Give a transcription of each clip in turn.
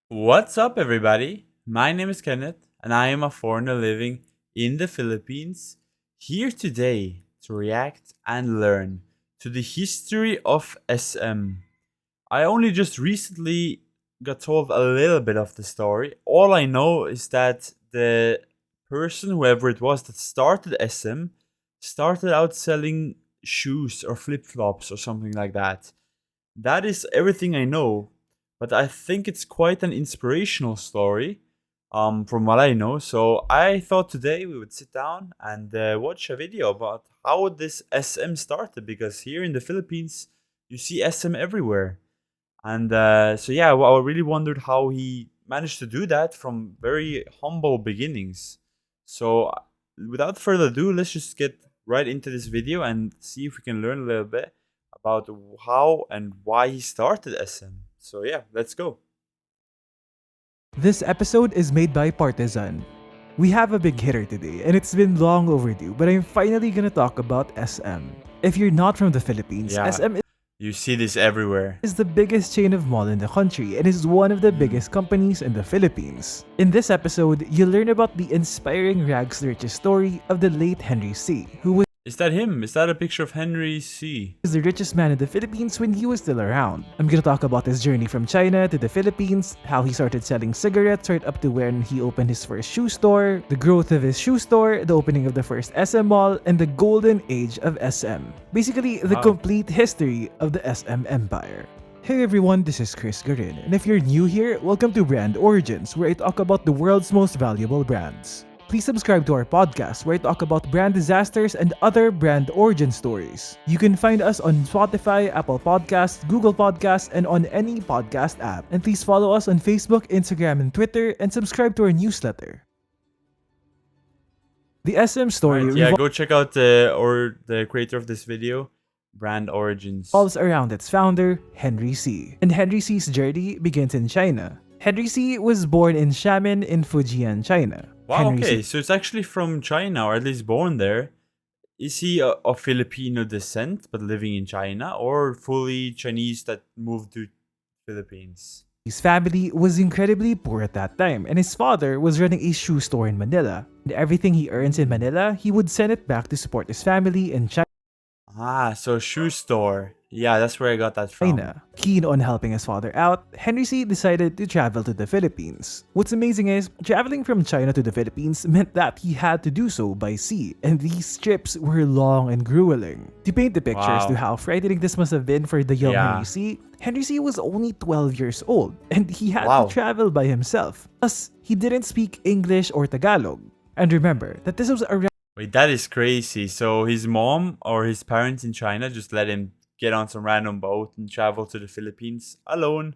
What's up, everybody? My name is Kenneth, and I am a foreigner living in the Philippines, here today to react and learn to the history of SM. I only just recently got told a little bit of the story. All I know is that the person, whoever it was that started SM, started out selling shoes or flip flops or something like that. That is everything I know, but I think it's quite an inspirational story, from what I know. So I thought today we would sit down and watch a video about how this SM started, because here in the Philippines, you see SM everywhere. And so yeah, I really wondered how he managed to do that from very humble beginnings. So without further ado, let's just get right into this video and see if we can learn a little bit about how and why he started SM. So yeah, let's go. This episode is made by Partizan. We have a big hitter today, and it's been long overdue, but I'm finally gonna talk about SM. If you're not from the Philippines, Yeah, SM you see this everywhere. is the biggest chain of mall in the country and is one of the biggest companies in the Philippines. In this episode, you'll learn about the inspiring rags to riches story of the late Henry C., who was Is that him? Is that a picture of Henry C? the richest man in the Philippines when he was still around. I'm gonna talk about his journey from China to the Philippines, how he started selling cigarettes right up to when he opened his first shoe store, the growth of his shoe store, the opening of the first SM mall, and the golden age of SM. Basically, the Wow. complete history of the SM empire. Hey everyone, this is Chris Garin, and if you're new here, welcome to Brand Origins, where I talk about the world's most valuable brands. Please subscribe to our podcast where I talk about brand disasters and other brand origin stories. You can find us on Spotify, Apple Podcasts, Google Podcasts, and on any podcast app. And please follow us on Facebook, Instagram, and Twitter, and subscribe to our newsletter. The SM story Alright, yeah, go check out the creator of this video, Brand Origins. revolves around its founder, Henry C. And Henry C's journey begins in China. Henry C was born in Xiamen in Fujian, China. Wow, Henry okay, C so it's actually from China, or at least born there. Is he of Filipino descent but living in China, or fully Chinese that moved to Philippines? His family was incredibly poor at that time, and his father was running a shoe store in Manila. And everything he earns in Manila, he would send it back to support his family in Ah, so shoe store. Yeah, that's where I got that from. China. Keen on helping his father out, Henry C decided to travel to the Philippines. What's amazing is, traveling from China to the Philippines meant that he had to do so by sea, and these trips were long and grueling. To paint the picture as Wow. to how frightening this must have been for the young Yeah. Henry C was only 12 years old, and he had Wow. to travel by himself. Plus, he didn't speak English or Tagalog. And remember that this was around Wait, that is crazy. So his mom or his parents in China just let him get on some random boat and travel to the Philippines alone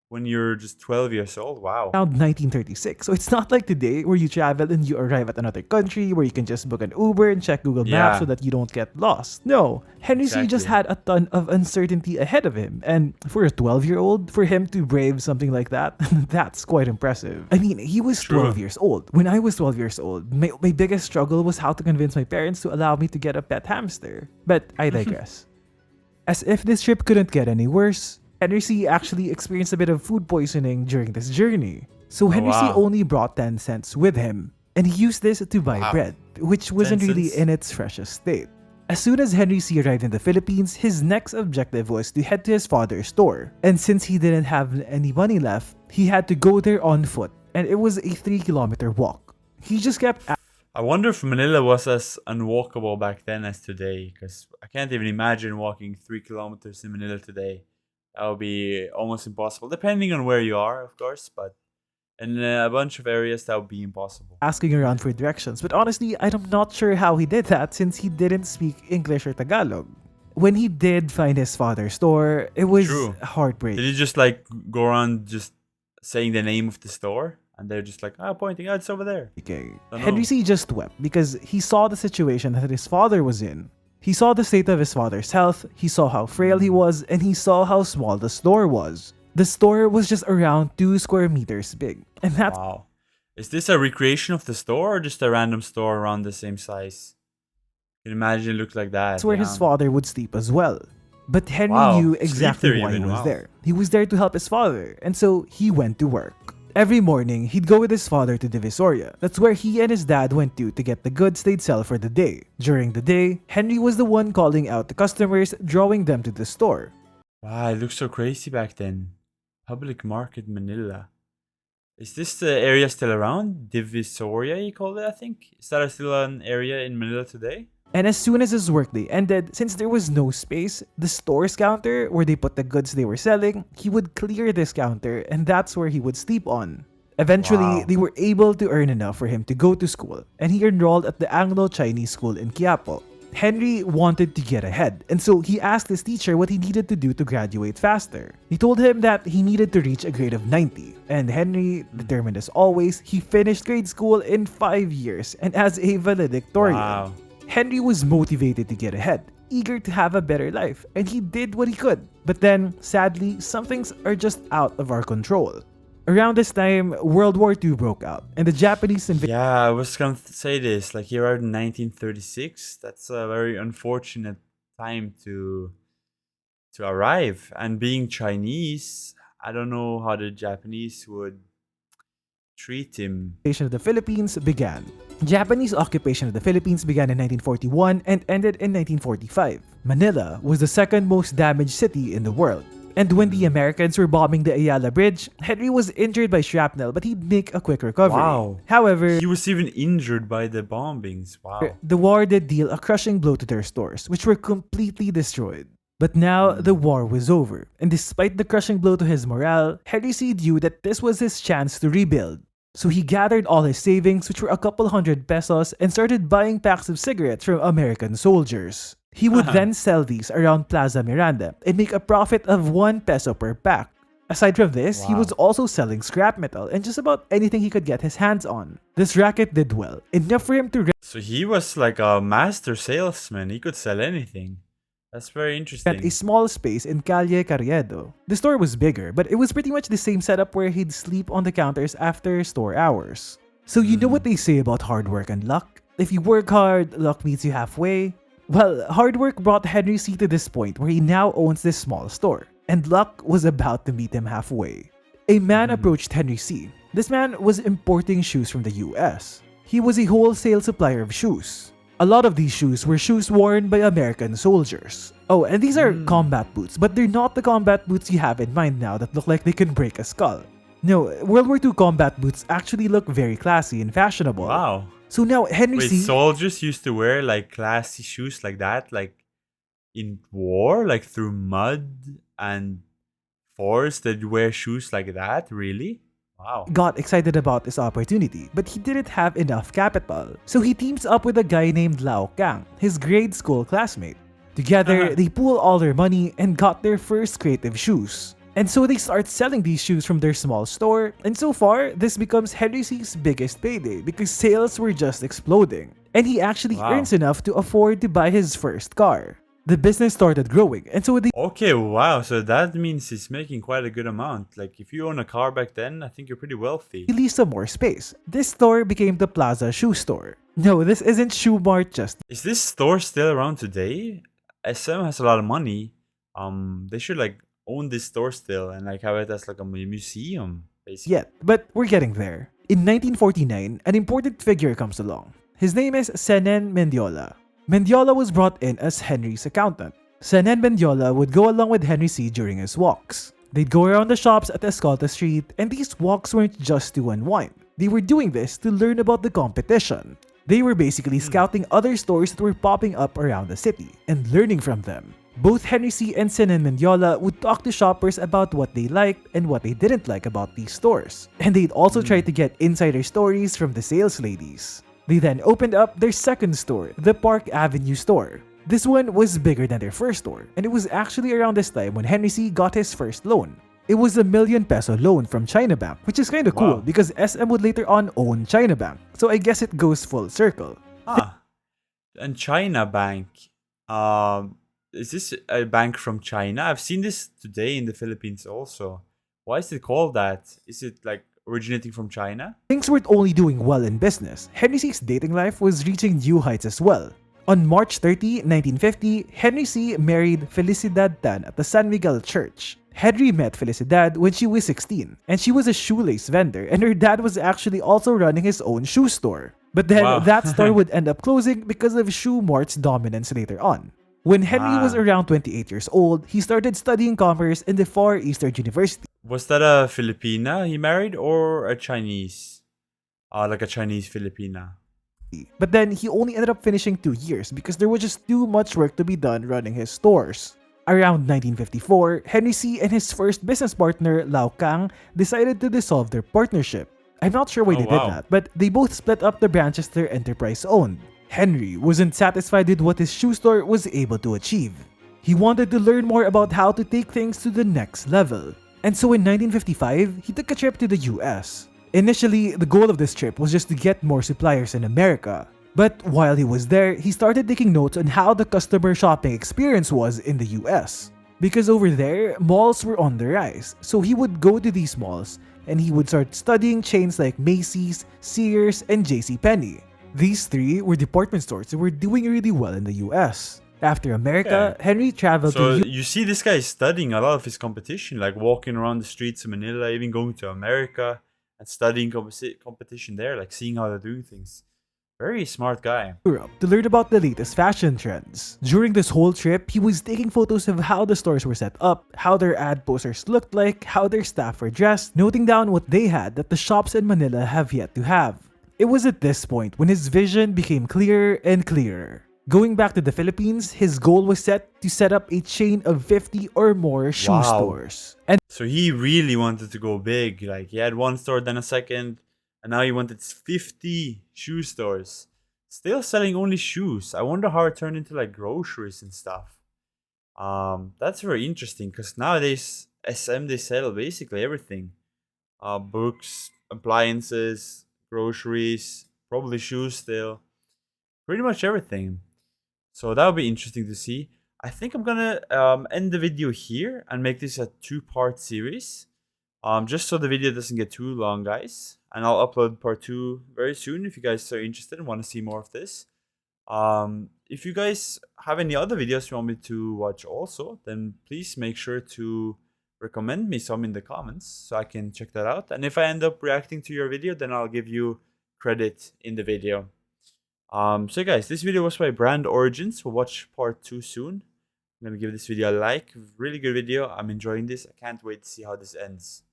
when you're just 12 years old? Wow. 1936. So it's not like today where you travel and you arrive at another country where you can just book an Uber and check Google Maps Yeah. so that you don't get lost. No, Henry C just Exactly. had a ton of uncertainty ahead of him. And for a 12-year-old, for him to brave something like that, that's quite impressive. I mean, he was True. 12 years old. When I was 12 years old, my biggest struggle was how to convince my parents to allow me to get a pet hamster. But I digress. As if this trip couldn't get any worse, Henry C actually experienced a bit of food poisoning during this journey. So Henry C wow. only brought 10 cents with him, and he used this to buy Wow. bread, which wasn't 10 really cents? in its freshest state. As soon as Henry C arrived in the Philippines, his next objective was to head to his father's store. And since he didn't have any money left, he had to go there on foot, and it was a 3-kilometer walk. He just kept I wonder if Manila was as unwalkable back then as today, because I can't even imagine walking 3 kilometers in Manila today. That would be almost impossible, depending on where you are, of course, but in a bunch of areas, that would be impossible. asking around for directions, but honestly, I'm not sure how he did that since he didn't speak English or Tagalog. When he did find his father's store, it was True. Did heartbreaking. you just like go around just saying the name of the store? And they're just like, pointing out, it's over there. Oh, Henry no. C just wept because he saw the situation that his father was in. He saw the state of his father's health, he saw how frail he was, and he saw how small the store was. The store was just around 2 square meters big, and that's Wow. Is this a recreation of the store or just a random store around the same size? You can imagine it looked like that. where yeah. his father would sleep as well. But Henry Wow. knew Sleep exactly there why he even. was Wow. there. He was there to help his father, and so he went to work. Every morning, he'd go with his father to Divisoria. That's where he and his dad went to get the goods they'd sell for the day. During the day, Henry was the one calling out the customers, drawing them to the store. Wow, it looks so crazy back then. Public Market Manila. Is this the area still around? Divisoria, you call it, I think? Is that still an area in Manila today? And as soon as his workday ended, since there was no space, the store's counter where they put the goods they were selling, he would clear this counter and that's where he would sleep on. Eventually, Wow. they were able to earn enough for him to go to school, and he enrolled at the Anglo-Chinese school in Quiapo. Henry wanted to get ahead, and so he asked his teacher what he needed to do to graduate faster. He told him that he needed to reach a grade of 90, and Henry, determined as always, he finished grade school in 5 years and as a valedictorian. Wow. Henry was motivated to get ahead, eager to have a better life, and he did what he could. But then, sadly, some things are just out of our control. Around this time, World War II broke out, and the Japanese invaded. Yeah, I was gonna say this. Like, he arrived in 1936. That's a very unfortunate time to arrive. And being Chinese, I don't know how the Japanese would treat him. Of the Philippines began. Japanese occupation of the Philippines began in 1941 and ended in 1945. Manila was the second most damaged city in the world. And when the Americans were bombing the Ayala Bridge, Henry was injured by shrapnel, but he'd make a quick recovery. Wow. However, He was even injured by the bombings. Wow. the war did deal a crushing blow to their stores, which were completely destroyed. But now the war was over, and despite the crushing blow to his morale, Henry C. knew that this was his chance to rebuild. So he gathered all his savings, which were a couple hundred pesos, and started buying packs of cigarettes from American soldiers. He would then sell these around Plaza Miranda and make a profit of 1 peso per pack. Aside from this, he Wow. was also selling scrap metal and just about anything he could get his hands on. This racket did well, enough for him to So he was like a master salesman. He could sell anything. That's very rent interesting. a small space in Calle Carriedo. The store was bigger, but it was pretty much the same setup where he'd sleep on the counters after store hours. So you know what they say about hard work and luck? If you work hard, luck meets you halfway. Well, hard work brought Henry C. to this point where he now owns this small store, and luck was about to meet him halfway. A man approached Henry C. This man was importing shoes from the US. He was a wholesale supplier of shoes. A lot of these shoes were shoes worn by American soldiers. Oh, and these are combat boots, but they're not the combat boots you have in mind now that look like they can break a skull. No, World War II combat boots actually look very classy and fashionable. Wow. So now Henry Wait, C. soldiers used to wear like classy shoes like that, like in war, like through mud and forest, they'd wear shoes like that? Really? Wow. got excited about this opportunity, but he didn't have enough capital. So he teams up with a guy named Lao Kang, his grade school classmate. Together, they pool all their money and got their first creative shoes. And so they start selling these shoes from their small store, and so far, this becomes Henry C's biggest payday because sales were just exploding. And he actually Wow. earns enough to afford to buy his first car. The business started growing, and so they Okay, wow. So that means he's making quite a good amount. Like, if you own a car back then, I think you're pretty wealthy. leased some more space. This store became the Plaza Shoe Store. No, this isn't Shoe Mart just Is this store still around today? SM has a lot of money. They should like own this store still and like have it as like a museum, basically. yet, but we're getting there. In 1949, an important figure comes along. His name is Senen Mendiola. Mendiola was brought in as Henry's accountant. Senen Mendiola would go along with Henry C. during his walks. They'd go around the shops at Escolta Street, and these walks weren't just to unwind. They were doing this to learn about the competition. They were basically scouting other stores that were popping up around the city and learning from them. Both Henry C. and Senen Mendiola would talk to shoppers about what they liked and what they didn't like about these stores. And they'd also try to get insider stories from the sales ladies. They then opened up their second store, the Park Avenue store. This one was bigger than their first store, and it was actually around this time when Henry C. got his first loan. It was a ~1,000,000 loan from China Bank, which is kinda cool Wow. because SM would later on own China Bank, so I guess it goes full circle. And China Bank. Is this a bank from China? I've seen this today in the Philippines also. Why is it called that? Is it like originating from China? Things weren't only doing well in business, Henry C's dating life was reaching new heights as well. On March 30, 1950, Henry C. married Felicidad Tan at the San Miguel Church. Henry met Felicidad when she was 16, and she was a shoelace vendor, and her dad was actually also running his own shoe store. But then Wow. that store would end up closing because of Shoe Mart's dominance later on. When Henry was Ah. around 28 years old, he started studying commerce in the Far Eastern University. Was that a Filipina he married or a Chinese? Like a Chinese Filipina. But then he only ended up finishing 2 years because there was just too much work to be done running his stores. Around 1954, Henry C. and his first business partner, Lau Kang, decided to dissolve their partnership. I'm not sure why Oh, they did wow. that, but they both split up the branches their enterprise owned. Henry wasn't satisfied with what his shoe store was able to achieve. He wanted to learn more about how to take things to the next level. And so in 1955, he took a trip to the US. Initially, the goal of this trip was just to get more suppliers in America. But while he was there, he started taking notes on how the customer shopping experience was in the US. Because over there, malls were on the rise, so he would go to these malls and he would start studying chains like Macy's, Sears, and JCPenney. These three were department stores that were doing really well in the US. After America, Okay. Henry traveled So to you see this guy is studying a lot of his competition, like walking around the streets of Manila, even going to America and studying competition there, like seeing how they're doing things. Very smart guy. Europe to learn about the latest fashion trends. During this whole trip, he was taking photos of how the stores were set up, how their ad posters looked like, how their staff were dressed, noting down what they had that the shops in Manila have yet to have. It was at this point when his vision became clearer and clearer. Going back to the Philippines, his goal was set to set up a chain of 50 or more shoe Wow. stores. And So he really wanted to go big. Like he had one store, then a second, and now he wanted 50 shoe stores. Still selling only shoes. I wonder how it turned into like groceries and stuff. That's very interesting because nowadays SM they sell basically everything. Books, appliances, groceries, probably shoes still. Pretty much everything. So that would be interesting to see. I think I'm gonna end the video here and make this a two-part series. Just so the video doesn't get too long, guys. And I'll upload part 2 very soon if you guys are interested and want to see more of this. If you guys have any other videos you want me to watch also, then please make sure to recommend me some in the comments so I can check that out. And if I end up reacting to your video, then I'll give you credit in the video. So guys, this video was by Brand Origins. We'll watch part 2 soon. I'm gonna give this video a like. Really good video. I'm enjoying this. I can't wait to see how this ends.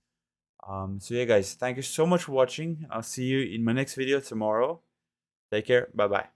So yeah guys, thank you so much for watching. I'll see you in my next video tomorrow. Take care. Bye bye.